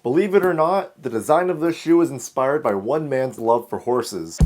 Believe it or not, the design of this shoe is inspired by one man's love for horses.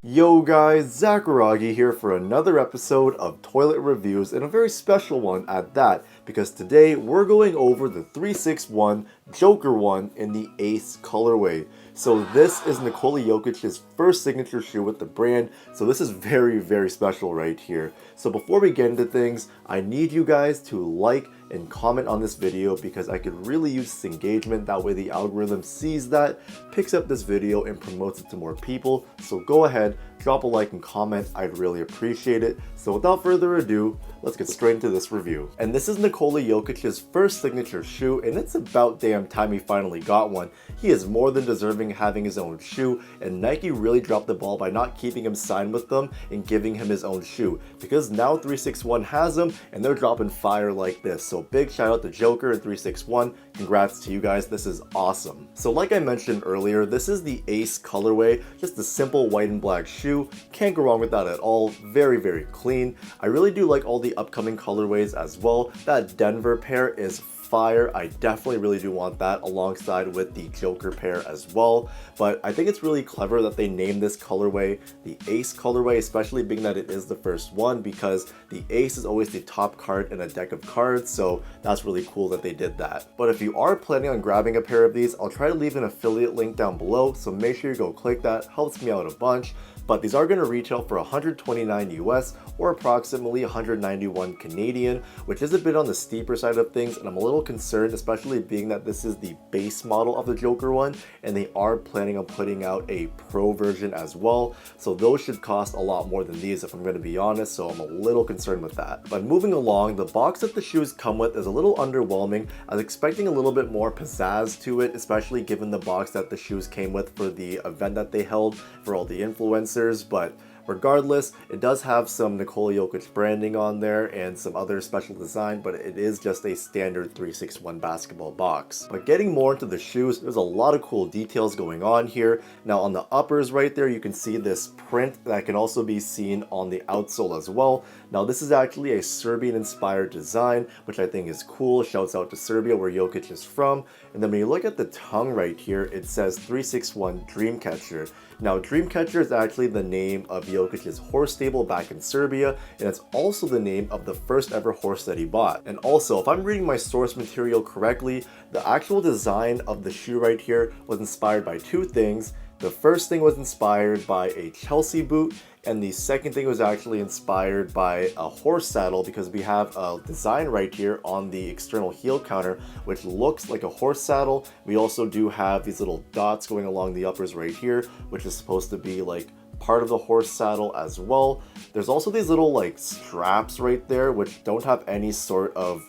Yo guys, Zakaragi here for another episode of Toilet Reviews, and a very special one at that, because today we're going over the 361 Joker one in the Ace colorway. So this is Nikola Jokic's first signature shoe with the brand, so this is very, very special right here. So before we get into things, I need you guys to like and comment on this video because I could really use this engagement. That way the algorithm sees that, picks up this video, and promotes it to more people. So go ahead, drop a like and comment, I'd really appreciate it. So without further ado, let's get straight into this review. And this is Nikola Jokic's first signature shoe, and it's about damn time he finally got one. He is more than deserving of having his own shoe, and Nike really dropped the ball by not keeping him signed with them and giving him his own shoe, because now 361 has him and they're dropping fire like this. So big shout out to Joker and 361, congrats to you guys, this is awesome. So like I mentioned earlier, this is the Ace colorway, just a simple white and black shoe, can't go wrong with that at all, very, very clean. I really do like all the upcoming colorways as well. That Denver pair is fire. I definitely really do want that alongside with the Joker pair as well, but I think it's really clever that they named this colorway the Ace colorway, especially being that it is the first one, because the Ace is always the top card in a deck of cards, so that's really cool that they did that. But if you are planning on grabbing a pair of these, I'll try to leave an affiliate link down below, so make sure you go click that, helps me out a bunch. But these are going to retail for $129 US or approximately 191 Canadian, which is a bit on the steeper side of things, and I'm a little concerned, especially being that this is the base model of the Joker one, and they are planning on putting out a pro version as well, so those should cost a lot more than these if I'm going to be honest, so I'm a little concerned with that. But moving along, the box that the shoes come with is a little underwhelming. I was expecting a little bit more pizzazz to it, especially given the box that the shoes came with for the event that they held for all the influencers. But regardless, it does have some Nikola Jokic branding on there and some other special design, but it is just a standard 361 basketball box. But getting more into the shoes, there's a lot of cool details going on here. Now on the uppers right there, you can see this print that can also be seen on the outsole as well. Now this is actually a Serbian inspired design, which I think is cool. Shouts out to Serbia, where Jokic is from. And then when you look at the tongue right here, it says 361 Dreamcatcher. Now Dreamcatcher is actually the name of Jokic's horse stable back in Serbia, and it's also the name of the first ever horse that he bought. And also, if I'm reading my source material correctly, the actual design of the shoe right here was inspired by two things. The first thing was inspired by a Chelsea boot, and the second thing was actually inspired by a horse saddle, because we have a design right here on the external heel counter which looks like a horse saddle. We also do have these little dots going along the uppers right here, which is supposed to be like part of the horse saddle as well. There's also these little like straps right there which don't have any sort of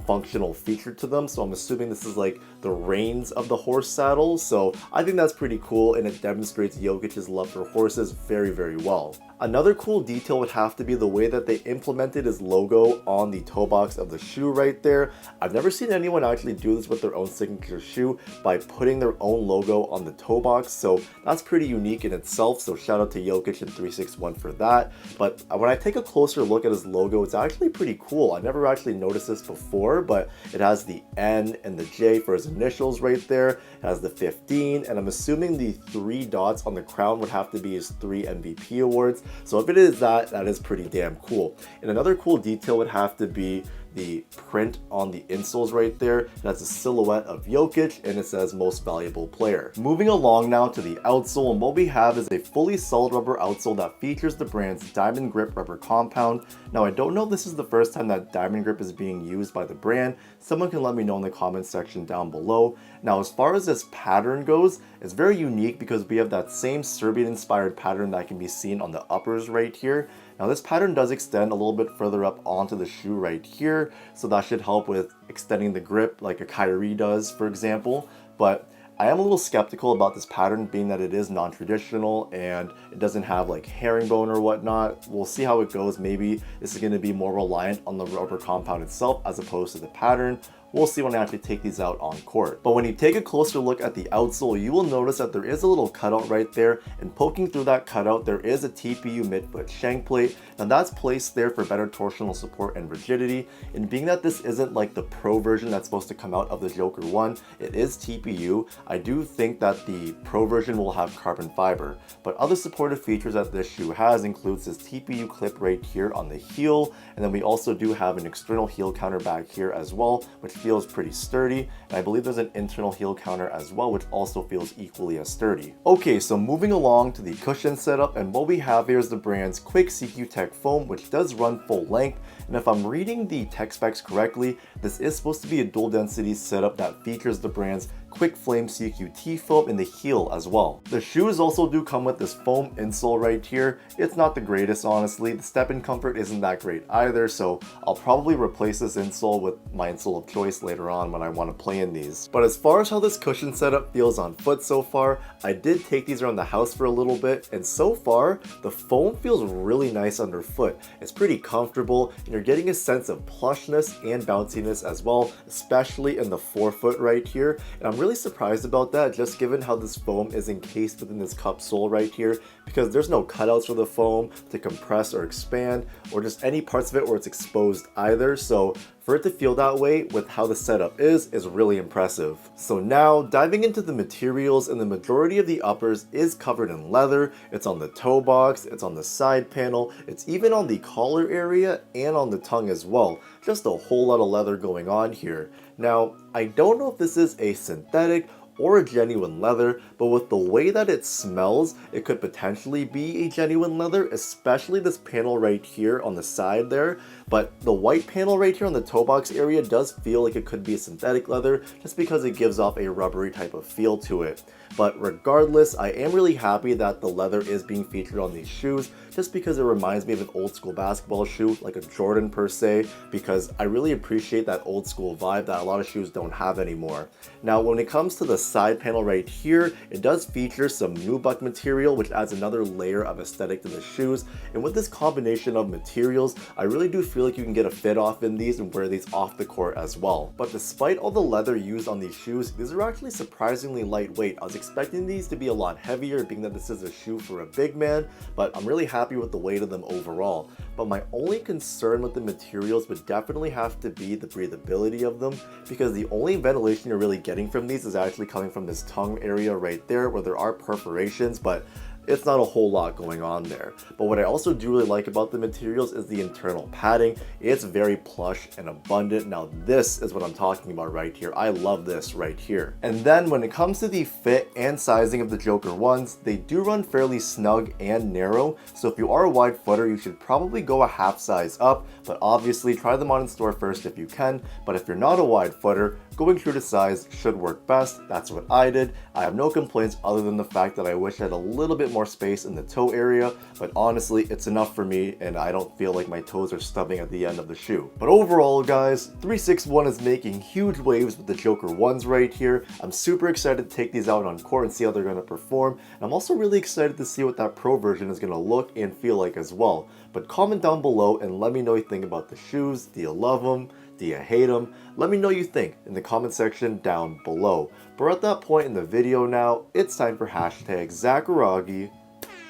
functional feature to them, so I'm assuming this is like the reins of the horse saddle. So I think that's pretty cool, and it demonstrates Jokic's love for horses very, very well. Another cool detail would have to be the way that they implemented his logo on the toe box of the shoe right there. I've never seen anyone actually do this with their own signature shoe by putting their own logo on the toe box, so that's pretty unique in itself, so shout out to Jokic and 361 for that. But when I take a closer look at his logo, it's actually pretty cool. I never actually noticed this before, but it has the N and the J for his initials right there. It has the 15, and I'm assuming the 3 dots on the crown would have to be his 3 MVP awards. So if it is that, that is pretty damn cool. And another cool detail would have to be the print on the insoles right there. It has a silhouette of Jokic, and it says most valuable player. Moving along now to the outsole, and what we have is a fully solid rubber outsole that features the brand's diamond grip rubber compound. Now I don't know if this is the first time that diamond grip is being used by the brand. Someone can let me know in the comments section down below. Now as far as this pattern goes, it's very unique because we have that same Serbian inspired pattern that can be seen on the uppers right here. Now this pattern does extend a little bit further up onto the shoe right here, so that should help with extending the grip like a Kyrie does, for example. But I am a little skeptical about this pattern, being that it is non-traditional and it doesn't have like herringbone or whatnot. We'll see how it goes. Maybe this is going to be more reliant on the rubber compound itself as opposed to the pattern. We'll see when I actually take these out on court. But when you take a closer look at the outsole, you will notice that there is a little cutout right there, and poking through that cutout, there is a TPU midfoot shank plate. Now that's placed there for better torsional support and rigidity, and being that this isn't like the Pro version that's supposed to come out of the Joker 1, it is TPU. I do think that the Pro version will have carbon fiber, but other supportive features that this shoe has includes this TPU clip right here on the heel, and then we also do have an external heel counter back here as well, which feels pretty sturdy, and I believe there's an internal heel counter as well, which also feels equally as sturdy. Okay, so moving along to the cushion setup, and what we have here is the brand's Quick CQ Tech foam, which does run full length, and if I'm reading the tech specs correctly, this is supposed to be a dual density setup that features the brand's Quick Flame CQT foam in the heel as well. The shoes also do come with this foam insole right here. It's not the greatest, honestly. The step-in comfort isn't that great either, so I'll probably replace this insole with my insole of choice later on when I want to play in these. But as far as how this cushion setup feels on foot so far, I did take these around the house for a little bit, and so far, the foam feels really nice underfoot. It's pretty comfortable, and you're getting a sense of plushness and bounciness as well, especially in the forefoot right here, and I'm really surprised about that, just given how this foam is encased within this cup sole right here, because there's no cutouts for the foam to compress or expand, or just any parts of it where it's exposed either, so for it to feel that way with how the setup is really impressive. So now, diving into the materials, and the majority of the uppers is covered in leather. It's on the toe box, it's on the side panel, it's even on the collar area and on the tongue as well. Just a whole lot of leather going on here. Now, I don't know if this is a synthetic or a genuine leather, but with the way that it smells, it could potentially be a genuine leather, especially this panel right here on the side there. But the white panel right here on the toe box area does feel like it could be a synthetic leather, just because it gives off a rubbery type of feel to it. But regardless, I am really happy that the leather is being featured on these shoes, just because it reminds me of an old school basketball shoe, like a Jordan per se, because I really appreciate that old school vibe that a lot of shoes don't have anymore. Now, when it comes to the side panel right here, it does feature some nubuck material, which adds another layer of aesthetic to the shoes, and with this combination of materials, I really do feel like you can get a fit off in these and wear these off the court as well. But despite all the leather used on these shoes, these are actually surprisingly lightweight. I was expecting these to be a lot heavier, being that this is a shoe for a big man, but I'm really happy with the weight of them overall. But my only concern with the materials would definitely have to be the breathability of them, because the only ventilation you're really getting from these is actually coming from this tongue area right there, where there are perforations, but it's not a whole lot going on there. But what I also do really like about the materials is the internal padding. It's very plush and abundant. Now this is what I'm talking about right here. I love this right here. And then when it comes to the fit and sizing of the Joker 1s, they do run fairly snug and narrow. So if you are a wide footer, you should probably go a half size up, but obviously try them on in store first if you can. But if you're not a wide footer, going true to size should work best. That's what I did. I have no complaints other than the fact that I wish I had a little bit more space in the toe area, but honestly, it's enough for me, and I don't feel like my toes are stubbing at the end of the shoe. But overall, guys, 361 is making huge waves with the Joker 1s right here. I'm super excited to take these out on court and see how they're going to perform, and I'm also really excited to see what that Pro version is going to look and feel like as well. But comment down below and let me know what you think about the shoes. Do you love them? Do you hate them? Let me know what you think in the comment section down below. But we're at that point in the video now, it's time for hashtag Zacharagi,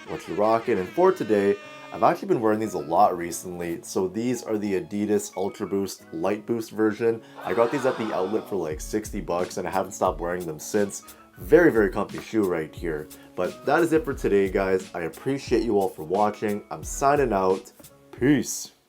what you rockin', and for today, I've actually been wearing these a lot recently. So these are the Adidas Ultra Boost Light Boost version. I got these at the outlet for like 60 bucks and I haven't stopped wearing them since. Very, very comfy shoe right here. But that is it for today, guys. I appreciate you all for watching. I'm signing out. Peace.